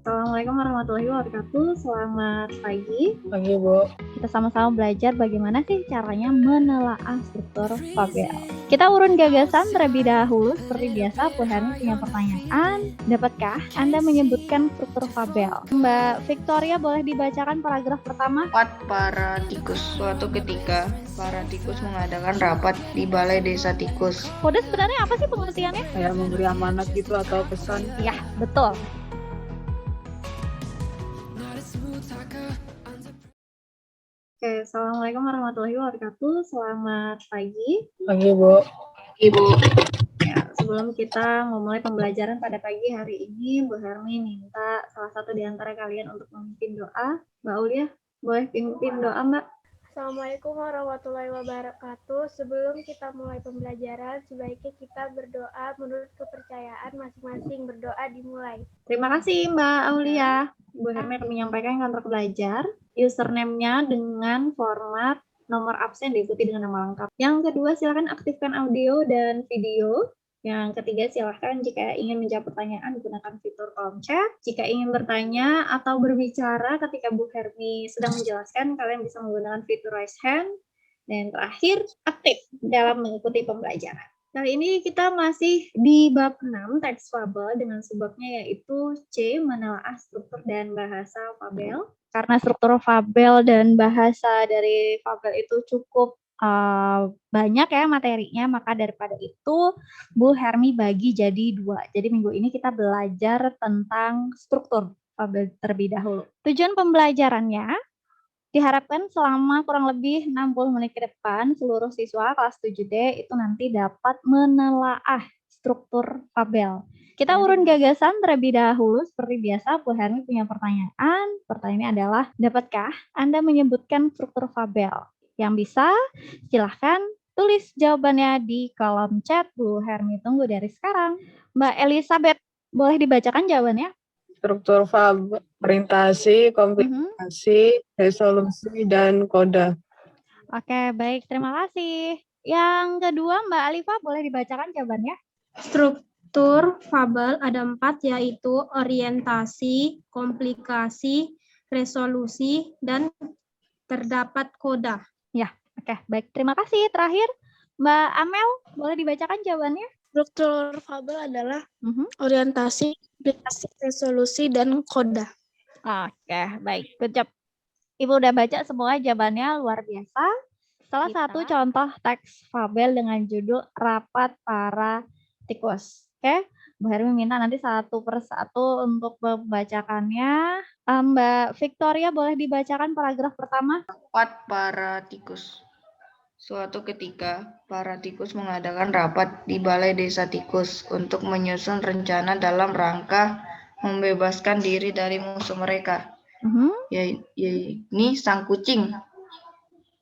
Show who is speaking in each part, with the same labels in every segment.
Speaker 1: Assalamualaikum warahmatullahi wabarakatuh. Selamat pagi.
Speaker 2: Pagi, Bu.
Speaker 1: Kita sama-sama belajar bagaimana sih caranya menelaah struktur fabel. Kita urun gagasan terlebih dahulu. Seperti biasa, Bu Herni punya pertanyaan. Dapatkah Anda menyebutkan struktur fabel? Mbak Victoria, boleh dibacakan paragraf pertama?
Speaker 3: Para tikus. Suatu ketika, para tikus mengadakan rapat di balai desa tikus.
Speaker 1: Kode sebenarnya apa sih pengertiannya?
Speaker 2: Kayak memberi amanat gitu atau pesan.
Speaker 1: Ya, betul. Oke, Assalamualaikum warahmatullahi wabarakatuh. Selamat pagi.
Speaker 2: Pagi, Bu.
Speaker 3: Ibu,
Speaker 1: Ya, sebelum kita memulai pembelajaran pada pagi hari ini, Bu Hermi minta salah satu di antara kalian untuk memimpin doa. Mbak Aulia, boleh pimpin doa, Mbak?
Speaker 4: Assalamualaikum warahmatullahi wabarakatuh. Sebelum kita mulai pembelajaran, sebaiknya kita berdoa menurut kepercayaan masing-masing. Berdoa dimulai.
Speaker 1: Terima kasih, Mbak Aulia. Bu Hermi akan menyampaikan kantor belajar. Username-nya dengan format nomor absen diikuti dengan nama lengkap. Yang kedua, silakan aktifkan audio dan video. Yang ketiga, silahkan jika ingin menjawab pertanyaan gunakan fitur kolom chat. Jika ingin bertanya atau berbicara ketika Bu Hermi sedang menjelaskan, kalian bisa menggunakan fitur raise hand. Dan terakhir, aktif dalam mengikuti pembelajaran. Kali ini kita masih di bab 6 teks fabel dengan subbabnya yaitu C, menelaah struktur dan bahasa fabel. Karena struktur fabel dan bahasa dari fabel itu cukup banyak ya materinya, maka daripada itu Bu Hermi bagi jadi 2. Jadi minggu ini kita belajar tentang struktur fabel terlebih dahulu. Tujuan pembelajarannya diharapkan selama kurang lebih 60 menit ke depan seluruh siswa kelas 7D itu nanti dapat menelaah struktur fabel. Kita urun gagasan terlebih dahulu. Seperti biasa, Bu Hermi punya pertanyaan. Pertanyaannya adalah, dapatkah Anda menyebutkan struktur fabel? Yang bisa, silahkan tulis jawabannya di kolom chat. Bu Hermi tunggu dari sekarang. Mbak Elizabeth, boleh dibacakan jawabannya?
Speaker 2: Struktur fabel, orientasi, komplikasi, resolusi, dan koda.
Speaker 1: Oke, baik. Terima kasih. Yang kedua, Mbak Alifa, boleh dibacakan jawabannya?
Speaker 5: Struktur fabel ada 4, yaitu orientasi, komplikasi, resolusi, dan terdapat koda.
Speaker 1: Ya, oke. Baik, terima kasih. Terakhir, Mbak Amel, boleh dibacakan jawabannya?
Speaker 4: Struktur fabel adalah orientasi, komplikasi, resolusi, dan koda.
Speaker 1: Oke, baik. Good job. Ibu udah baca semua jawabannya, luar biasa. Salah satu contoh teks fabel dengan judul Rapat Para Tikus. Oke, Bu Hermi minta nanti satu persatu untuk membacakannya. Mbak Victoria, boleh dibacakan paragraf pertama?
Speaker 3: para tikus. Suatu ketika, para tikus mengadakan rapat di balai desa tikus untuk menyusun rencana dalam rangka membebaskan diri dari musuh mereka, yaitu sang kucing.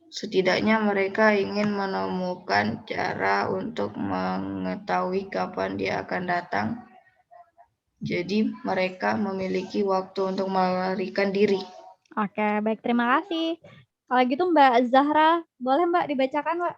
Speaker 3: Setidaknya mereka ingin menemukan cara untuk mengetahui kapan dia akan datang. Jadi mereka memiliki waktu untuk melarikan diri.
Speaker 1: Oke, baik. Terima kasih. Kalau gitu Mbak Zahra, boleh Mbak dibacakan, Mbak?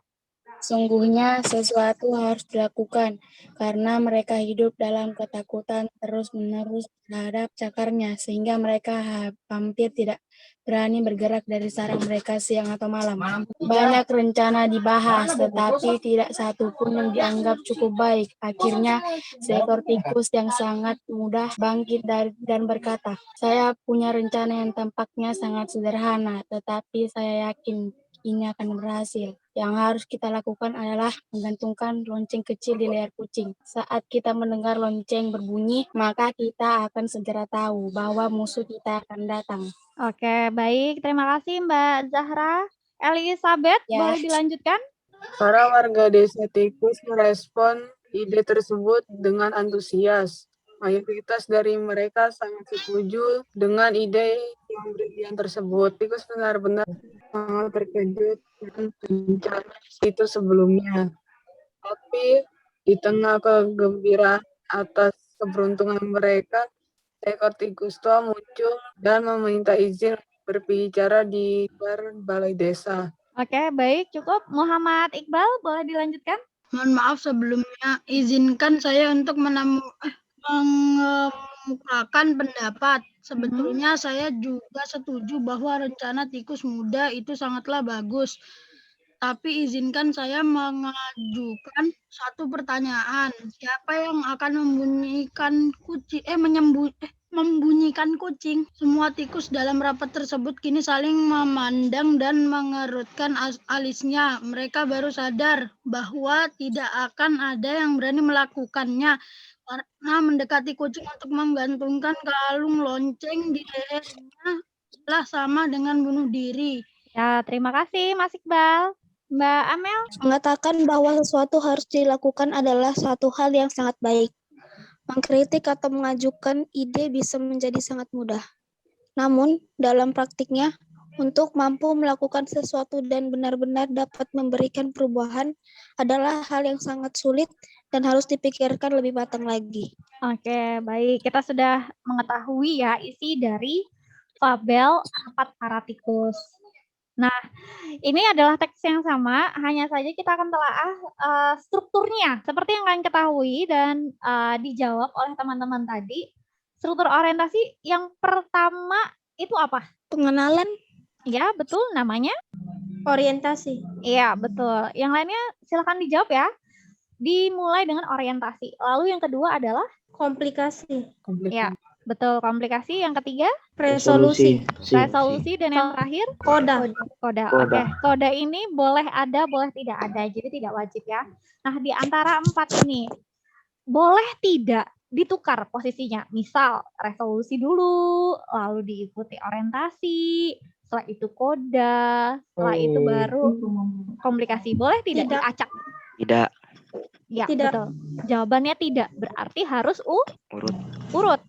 Speaker 6: Sungguhnya sesuatu harus dilakukan, karena mereka hidup dalam ketakutan terus-menerus terhadap cakarnya, sehingga mereka hampir tidak berani bergerak dari sarang mereka siang atau malam. Banyak rencana dibahas, tetapi tidak satu pun yang dianggap cukup baik. Akhirnya, seekor tikus yang sangat mudah bangkit dan berkata, "Saya punya rencana yang tampaknya sangat sederhana, tetapi saya yakin ini akan berhasil. Yang harus kita lakukan adalah menggantungkan lonceng kecil di leher kucing. Saat kita mendengar lonceng berbunyi, maka kita akan segera tahu bahwa musuh kita akan datang."
Speaker 1: Oke, baik. Terima kasih Mbak Zahra. Elizabeth, boleh dilanjutkan?
Speaker 2: Para warga desa tikus merespon ide tersebut dengan antusias. Mayoritas dari mereka sangat setuju dengan ide yang brilian tersebut. Tikus benar-benar sangat terkejut dengan rencana itu sebelumnya. Tapi di tengah kegembiraan atas keberuntungan mereka, seekor tikus tua muncul dan meminta izin berbicara di luar balai desa.
Speaker 1: Oke, baik. Cukup. Muhammad Iqbal, boleh dilanjutkan?
Speaker 5: Mohon maaf sebelumnya, izinkan saya untuk mengemukakan pendapat. Sebetulnya saya juga setuju bahwa rencana tikus muda itu sangatlah bagus. Tapi izinkan saya mengajukan satu pertanyaan. Siapa yang akan membunyikan kucing? Semua tikus dalam rapat tersebut kini saling memandang dan mengerutkan alisnya. Mereka baru sadar bahwa tidak akan ada yang berani melakukannya karena mendekati kucing untuk menggantungkan kalung lonceng di lehernya adalah sama dengan bunuh diri.
Speaker 1: Ya, terima kasih Mas Iqbal. Mbak Amel?
Speaker 6: Mengatakan bahwa sesuatu harus dilakukan adalah suatu hal yang sangat baik. Mengkritik atau mengajukan ide bisa menjadi sangat mudah. Namun, dalam praktiknya, untuk mampu melakukan sesuatu dan benar-benar dapat memberikan perubahan adalah hal yang sangat sulit dan harus dipikirkan lebih matang lagi.
Speaker 1: Oke, baik. Kita sudah mengetahui ya isi dari fabel 4 para tikus. Nah, ini adalah teks yang sama, hanya saja kita akan telaah strukturnya. Seperti yang kalian ketahui dan dijawab oleh teman-teman tadi, struktur orientasi yang pertama itu apa?
Speaker 6: Pengenalan.
Speaker 1: Ya, betul. Namanya?
Speaker 5: Orientasi.
Speaker 1: Iya, betul. Yang lainnya silakan dijawab ya. Dimulai dengan orientasi. Lalu yang kedua adalah?
Speaker 5: Komplikasi.
Speaker 1: Ya, betul. Komplikasi. Yang ketiga?
Speaker 5: Resolusi.
Speaker 1: Resolusi. Dan yang terakhir?
Speaker 5: Koda.
Speaker 1: Oke. Koda ini boleh ada, boleh tidak ada. Jadi tidak wajib ya. Nah, di antara 4 ini, boleh tidak ditukar posisinya. Misal, resolusi dulu, lalu diikuti orientasi, setelah itu koda, setelah itu baru komplikasi. Boleh tidak diacak?
Speaker 7: Tidak.
Speaker 1: Ya,
Speaker 5: Tidak.
Speaker 1: betul. Jawabannya tidak. Berarti harus urut.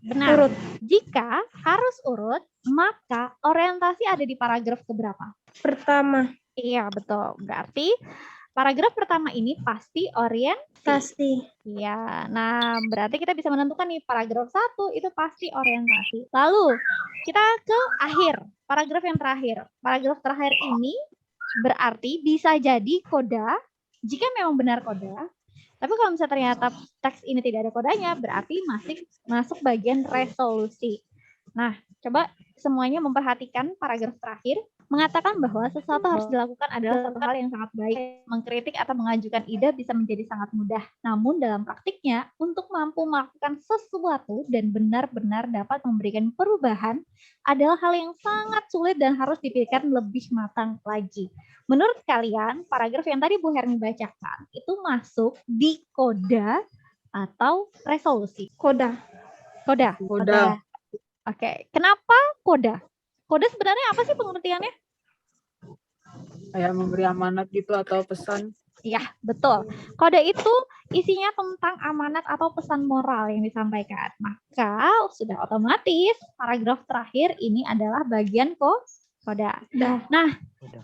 Speaker 1: Benar.
Speaker 5: Urut.
Speaker 1: Jika harus urut, maka orientasi ada di paragraf keberapa?
Speaker 5: Pertama.
Speaker 1: Iya, betul. Berarti paragraf pertama ini pasti
Speaker 5: Pasti.
Speaker 1: Iya. Nah, berarti kita bisa menentukan nih paragraf 1 itu pasti orientasi. Lalu, kita ke akhir. Paragraf yang terakhir. Paragraf terakhir ini berarti bisa jadi koda, jika memang benar koda. Tapi kalau misalnya ternyata teks ini tidak ada kodanya, berarti masih masuk bagian resolusi. Nah, coba semuanya memperhatikan paragraf terakhir. Mengatakan bahwa sesuatu harus dilakukan adalah satu hal yang sangat baik. Mengkritik atau mengajukan ide bisa menjadi sangat mudah. Namun dalam praktiknya, untuk mampu melakukan sesuatu dan benar-benar dapat memberikan perubahan adalah hal yang sangat sulit dan harus dipikirkan lebih matang lagi. Menurut kalian, paragraf yang tadi Bu Hermi bacakan, itu masuk di koda atau resolusi?
Speaker 5: Koda.
Speaker 1: Koda. Oke, kenapa koda? Koda sebenarnya apa sih pengertiannya?
Speaker 2: Kayak memberi amanat gitu atau pesan.
Speaker 1: Iya, betul. Kode itu isinya tentang amanat atau pesan moral yang disampaikan. Maka sudah otomatis paragraf terakhir ini adalah bagian koda. Nah,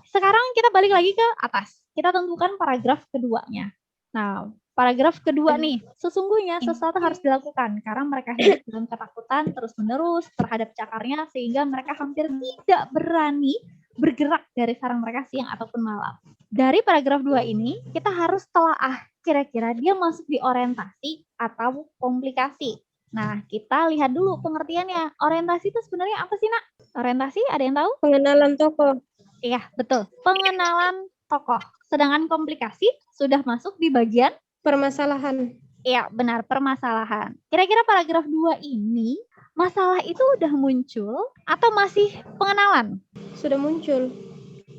Speaker 1: sekarang kita balik lagi ke atas. Kita tentukan paragraf keduanya. Nah, paragraf kedua nih, sesungguhnya sesuatu harus dilakukan karena mereka hidup dalam ketakutan terus-menerus terhadap cakarnya sehingga mereka hampir tidak berani bergerak dari sarang mereka siang ataupun malam. Dari paragraf 2 ini, kita harus telaah kira-kira dia masuk di orientasi atau komplikasi. Nah, kita lihat dulu pengertiannya. Orientasi itu sebenarnya apa sih, Nak? Orientasi ada yang tahu?
Speaker 5: Pengenalan tokoh.
Speaker 1: Iya, betul. Pengenalan tokoh. Sedangkan komplikasi sudah masuk di bagian
Speaker 5: Permasalahan.
Speaker 1: Iya, benar, permasalahan. Kira-kira paragraf 2 ini, masalah itu udah muncul atau masih pengenalan?
Speaker 5: Sudah muncul.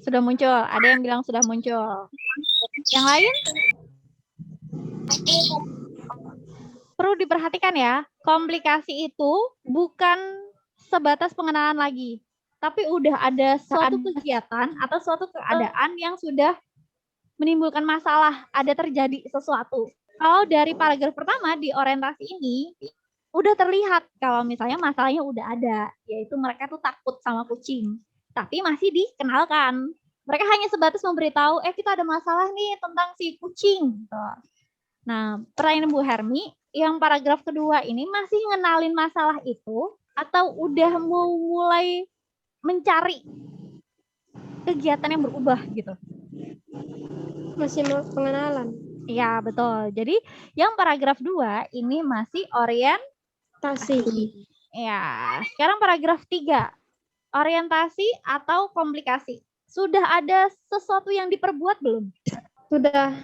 Speaker 1: Sudah muncul, ada yang bilang sudah muncul. Yang lain? Perlu diperhatikan ya, komplikasi itu bukan sebatas pengenalan lagi, tapi udah ada suatu kegiatan atau suatu keadaan yang sudah menimbulkan masalah, ada terjadi sesuatu. Kalau dari paragraf pertama di orientasi ini, udah terlihat kalau misalnya masalahnya udah ada, yaitu mereka tuh takut sama kucing, tapi masih dikenalkan. Mereka hanya sebatas memberitahu, kita ada masalah nih tentang si kucing. Nah, pertanyaan Bu Hermi, yang paragraf kedua ini masih ngenalin masalah itu, atau udah mau mulai mencari kegiatan yang berubah gitu?
Speaker 5: Masih pengenalan.
Speaker 1: Iya, betul. Jadi yang paragraf 2 ini masih Orientasi.
Speaker 7: Ya, sekarang paragraf 3. Orientasi atau komplikasi. Sudah ada sesuatu yang diperbuat belum?
Speaker 1: Sudah.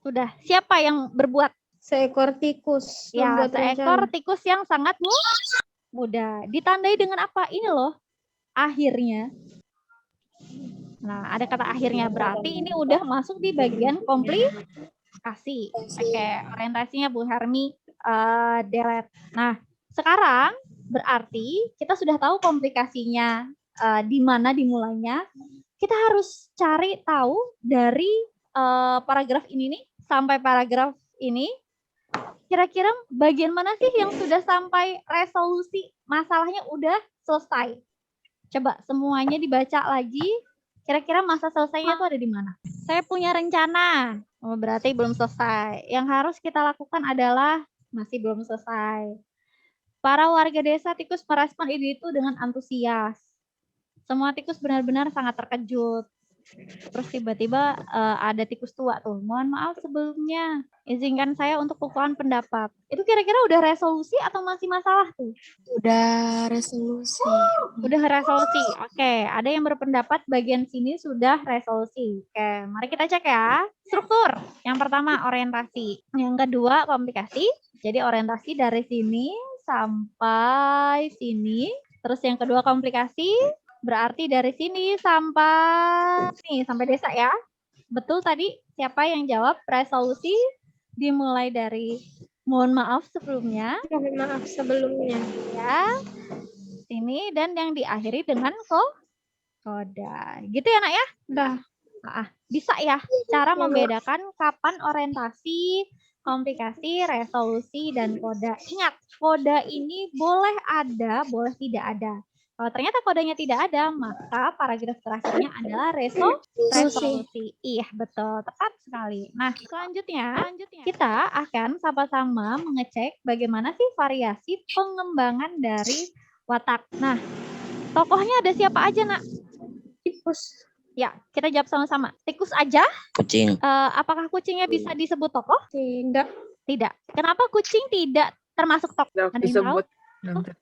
Speaker 7: Sudah. Siapa yang berbuat?
Speaker 1: Seekor tikus.
Speaker 7: Ya,
Speaker 1: membuat
Speaker 7: seekor
Speaker 1: rencana.
Speaker 7: tikus yang sangat mudah. Ditandai dengan apa? Ini loh, akhirnya. Nah, ada kata akhirnya, berarti ini udah masuk di bagian komplikasi. Oke, orientasinya Bu Hermi delete. Nah, sekarang berarti kita sudah tahu komplikasinya di mana dimulainya. Kita harus cari tahu dari paragraf ini nih sampai paragraf ini, kira-kira bagian mana sih yang sudah sampai resolusi masalahnya udah selesai. Coba semuanya dibaca lagi. Kira-kira masa selesainya itu ada di mana? Saya punya rencana. Oh, berarti belum selesai. Yang harus kita lakukan adalah masih belum selesai. Para warga desa tikus merespon ide itu dengan antusias. Semua tikus benar-benar sangat terkejut. Terus tiba-tiba ada tikus tua tuh. Mohon maaf sebelumnya. Izinkan saya untuk pengungkapkan pendapat. Itu kira-kira udah resolusi atau masih masalah tuh?
Speaker 6: Udah resolusi.
Speaker 7: Udah resolusi. Oke, ada yang berpendapat bagian sini sudah resolusi. Oke, mari kita cek ya. Struktur. Yang pertama orientasi. Yang kedua komplikasi. Jadi orientasi dari sini sampai sini. Terus yang kedua komplikasi. Berarti dari sini sampai desa ya. Betul tadi siapa yang jawab resolusi dimulai dari mohon maaf sebelumnya.
Speaker 1: Mohon maaf sebelumnya.
Speaker 7: Ya. Sini dan yang diakhiri dengan koda. Gitu ya, Nak ya?
Speaker 1: Udah.
Speaker 7: Bisa ya cara membedakan kapan orientasi, komplikasi, resolusi, dan koda. Ingat, koda ini boleh ada, boleh tidak ada. Kalau ternyata kodenya tidak ada, maka paragraf terakhirnya adalah resolusi. Iya, betul. Tepat sekali. Nah, selanjutnya kita akan sama-sama mengecek bagaimana sih variasi pengembangan dari watak. Nah, tokohnya ada siapa aja, Nak?
Speaker 1: Tikus.
Speaker 7: Ya, kita jawab sama-sama. Tikus aja?
Speaker 8: Kucing.
Speaker 7: Apakah kucingnya bisa disebut tokoh?
Speaker 1: Tidak.
Speaker 7: Tidak. Kenapa kucing tidak termasuk tokoh?
Speaker 2: Tidak
Speaker 7: Ada yang tahu?
Speaker 2: disebut.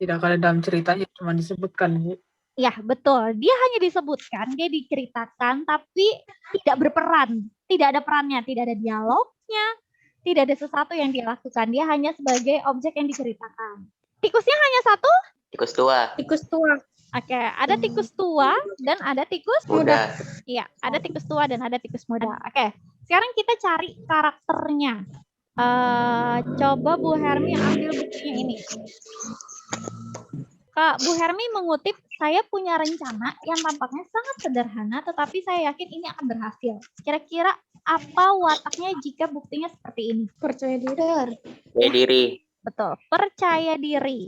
Speaker 2: Tidak ada dalam ceritanya, cuma disebutkan, Bu.
Speaker 7: Ya, betul. Dia hanya disebutkan, dia diceritakan, tapi tidak berperan. Tidak ada perannya, tidak ada dialognya, tidak ada sesuatu yang dia lakukan. Dia hanya sebagai objek yang diceritakan. Tikusnya hanya satu?
Speaker 8: Tikus tua.
Speaker 1: Tikus tua.
Speaker 7: Oke, ada tikus tua dan ada tikus
Speaker 8: Muda.
Speaker 7: Iya, ada tikus tua dan ada tikus muda. Oke, sekarang kita cari karakternya. Coba Bu Hermi ambil bukunya ini. Kak Bu Hermi mengutip, saya punya rencana yang tampaknya sangat sederhana, tetapi saya yakin ini akan berhasil. Kira-kira apa wataknya jika buktinya seperti ini?
Speaker 1: Percaya diri.
Speaker 8: Percaya diri.
Speaker 7: Betul, percaya diri.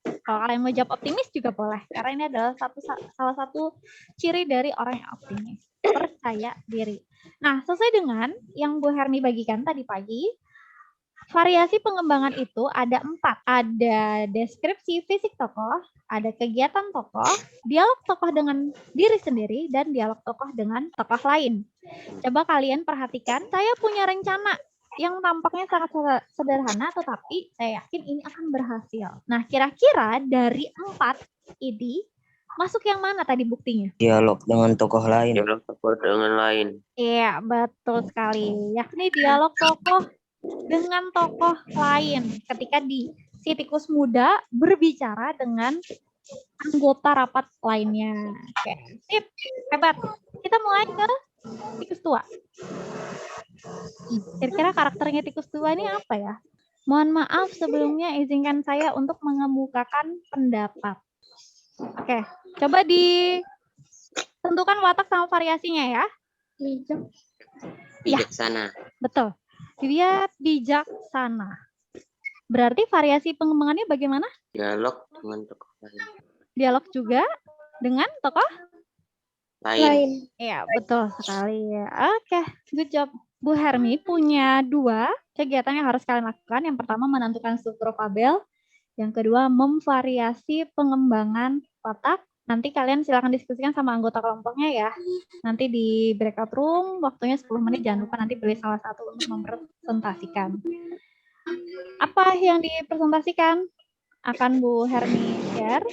Speaker 7: Kalau kalian mau jawab optimis juga boleh, karena ini adalah salah satu ciri dari orang yang optimis. Percaya diri. Nah, sesuai dengan yang Bu Hermi bagikan tadi pagi, variasi pengembangan itu ada 4. Ada deskripsi fisik tokoh, ada kegiatan tokoh, dialog tokoh dengan diri sendiri, dan dialog tokoh dengan tokoh lain. Coba kalian perhatikan, saya punya rencana yang tampaknya sangat sederhana, tetapi saya yakin ini akan berhasil. Nah, kira-kira dari 4 ini, masuk yang mana tadi buktinya?
Speaker 8: Dialog dengan tokoh lain. Dialog tokoh dengan lain.
Speaker 7: Iya, betul sekali. Yakni dialog tokoh dengan tokoh lain ketika si tikus muda berbicara dengan anggota rapat lainnya. Oke, sip, hebat. Kita mulai ke tikus tua. Kira-kira karakternya tikus tua ini apa ya? Mohon maaf sebelumnya, izinkan saya untuk mengemukakan pendapat. Oke, coba ditentukan watak sama variasinya ya.
Speaker 8: Bijaksana.
Speaker 7: Betul. Dia bijaksana. Berarti variasi pengembangannya bagaimana?
Speaker 8: Dialog dengan tokoh lain.
Speaker 7: Dialog juga dengan tokoh
Speaker 8: Lain.
Speaker 7: Iya, betul sekali. Oke, good job. Bu Hermi punya 2 kegiatan yang harus kalian lakukan. Yang pertama menentukan struktur fabel. Yang kedua memvariasi pengembangan watak. Nanti kalian silakan diskusikan sama anggota kelompoknya ya. Nanti di breakout room, waktunya 10 menit. Jangan lupa nanti pilih salah satu untuk mempresentasikan. Apa yang dipresentasikan? Akan Bu Hermi share?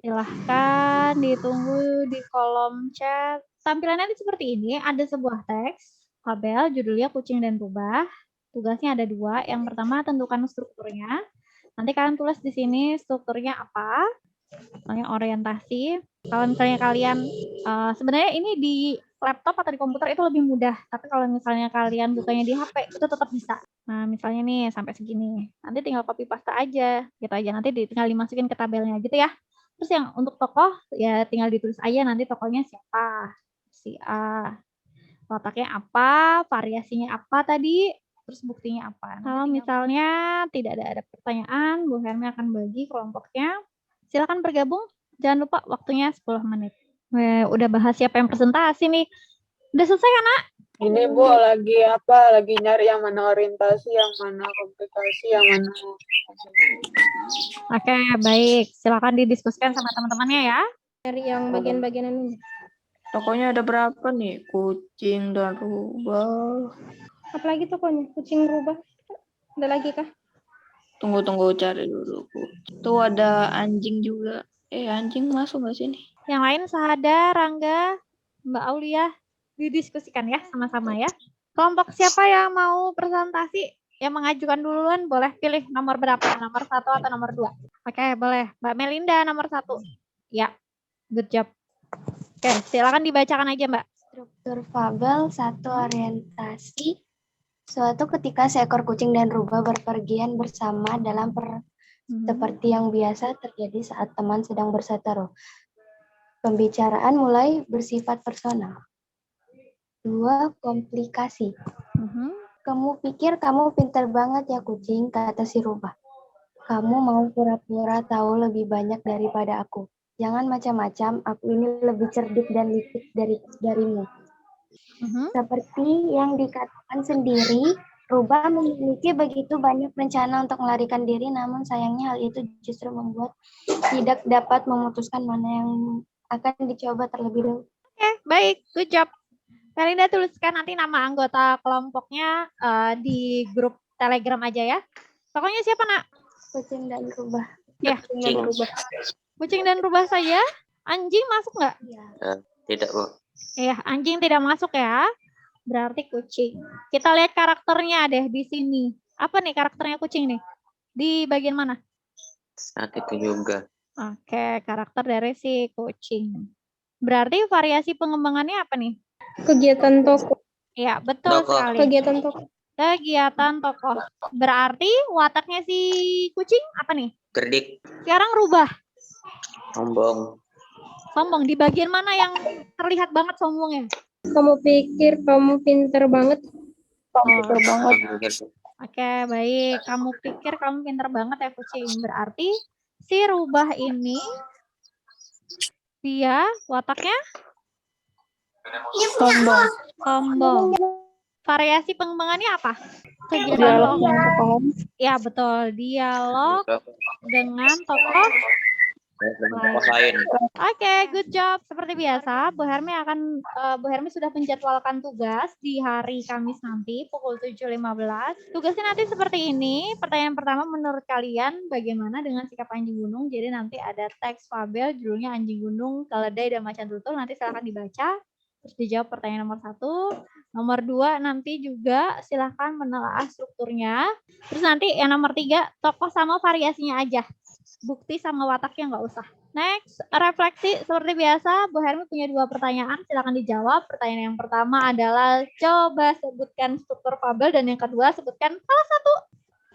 Speaker 7: Silahkan ditunggu di kolom chat. Tampilannya nanti seperti ini, ada sebuah teks, tabel, judulnya kucing dan rubah. Tugasnya ada 2. Yang pertama tentukan strukturnya. Nanti kalian tulis di sini strukturnya apa. Misalnya orientasi. Kalau misalnya kalian, sebenarnya ini di laptop atau di komputer itu lebih mudah. Tapi kalau misalnya kalian bukanya di HP, itu tetap bisa. Nah, misalnya nih sampai segini. Nanti tinggal copy paste aja. Gitu aja. Nanti tinggal dimasukin ke tabelnya gitu ya. Terus yang untuk tokoh, ya tinggal ditulis aja nanti tokohnya siapa. Si A. Letaknya apa, variasinya apa tadi, terus buktinya apa. Kalau misalnya tidak ada pertanyaan, Bu Hermi akan bagi kelompoknya. Silakan bergabung. Jangan lupa waktunya 10 menit. Udah bahas siapa yang presentasi nih. Udah selesai kan, Nak?
Speaker 2: Ini Bu lagi apa? Lagi nyari yang mana orientasi, yang mana komplikasi, yang mana.
Speaker 7: Oke, baik. Silakan didiskusikan sama teman-temannya ya.
Speaker 4: Dari yang bagian-bagian ini.
Speaker 3: Tokonya ada berapa nih? Kucing dan rubah.
Speaker 4: Apalagi tokonya? Kucing rubah. Ada lagi kah?
Speaker 3: Tunggu cari dulu. Tuh ada anjing juga. Anjing masuk nggak sini?
Speaker 7: Yang lain Sahada, Rangga, Mbak Aulia, didiskusikan ya sama-sama ya. Kelompok siapa yang mau presentasi? Yang mengajukan duluan boleh pilih nomor berapa? Nomor 1 atau nomor 2? Oke, boleh. Mbak Melinda nomor 1. Ya, good job. Oke, silakan dibacakan aja, Mbak.
Speaker 9: Struktur fabel 1 orientasi. Suatu ketika seekor kucing dan rubah berpergian bersama dalam seperti yang biasa terjadi saat teman sedang berseteru. Pembicaraan mulai bersifat personal. 2. Komplikasi. Kamu pikir kamu pintar banget ya kucing, kata si rubah. Kamu mau pura-pura tahu lebih banyak daripada aku. Jangan macam-macam, aku ini lebih cerdik dan licik darimu. Seperti yang dikatakan sendiri, rubah memiliki begitu banyak rencana untuk melarikan diri, namun sayangnya hal itu justru membuat tidak dapat memutuskan mana yang akan dicoba terlebih dahulu.
Speaker 7: Oke, baik, good job. Melinda tuliskan nanti nama anggota kelompoknya di grup Telegram aja ya. Pokoknya siapa, Nak?
Speaker 9: Kucing dan rubah.
Speaker 7: Ya, kucing dan rubah saja. Anjing masuk nggak?
Speaker 8: Tidak, Bu.
Speaker 7: Iya, anjing tidak masuk ya. Berarti kucing. Kita lihat karakternya deh di sini. Apa nih karakternya kucing nih? Di bagian mana?
Speaker 8: Saat itu juga.
Speaker 7: Oke, karakter dari si kucing. Berarti variasi pengembangannya apa nih?
Speaker 4: Kegiatan tokoh.
Speaker 7: Iya, betul sekali.
Speaker 4: Kegiatan tokoh.
Speaker 7: Kegiatan tokoh. Berarti wataknya si kucing apa nih?
Speaker 8: Cerdik.
Speaker 7: Sekarang rubah.
Speaker 8: Sombong.
Speaker 7: Sombong. Di bagian mana yang terlihat banget sombongnya?
Speaker 4: Kamu pikir kamu pintar banget?
Speaker 7: Oke, baik. Kamu pikir kamu pintar banget ya kucing. Berarti si rubah ini dia wataknya sombong. Variasi pengembangannya apa? Kegiatan tokoh. Ya, betul. Dialog dengan tokoh
Speaker 8: lain.
Speaker 7: Oke, good job. Seperti biasa, Bu Hermi sudah menjadwalkan tugas di hari Kamis nanti pukul 7.15. Tugasnya nanti seperti ini. Pertanyaan pertama, menurut kalian bagaimana dengan sikap anjing gunung? Jadi nanti ada teks fabel judulnya anjing gunung, keledai dan macan tutul. Nanti silahkan dibaca. Terus dijawab pertanyaan nomor 1. Nomor 2 nanti juga silahkan menelaah strukturnya. Terus nanti yang nomor 3, tokoh sama variasinya aja. Bukti sama wataknya nggak usah. Next, refleksi seperti biasa. Bu Hermi punya 2 pertanyaan, silakan dijawab. Pertanyaan yang pertama adalah coba sebutkan struktur fabel, dan yang kedua sebutkan salah satu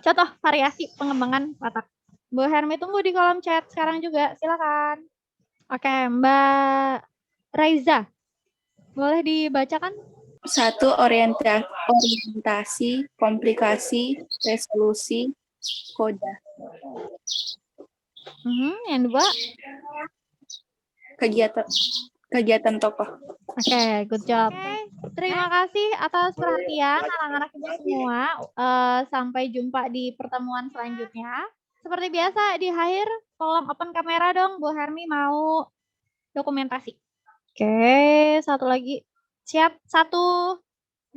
Speaker 7: contoh variasi pengembangan watak. Bu Hermi tunggu di kolom chat sekarang juga, silakan. Oke, Mbak Raiza, boleh dibacakan?
Speaker 6: 1. Orientasi, komplikasi, resolusi, koda.
Speaker 7: Yang 2?
Speaker 6: Kegiatan tokoh.
Speaker 7: Oke, good job. Terima kasih atas perhatian anak-anak ibu semua. Sampai jumpa di pertemuan selanjutnya. Seperti biasa di akhir tolong open kamera dong, Bu Hermi mau dokumentasi. Oke, satu lagi. Siap, 1,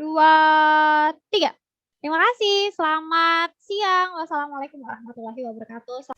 Speaker 7: 2, 3. Terima kasih. Selamat siang. Wassalamualaikum warahmatullahi wabarakatuh.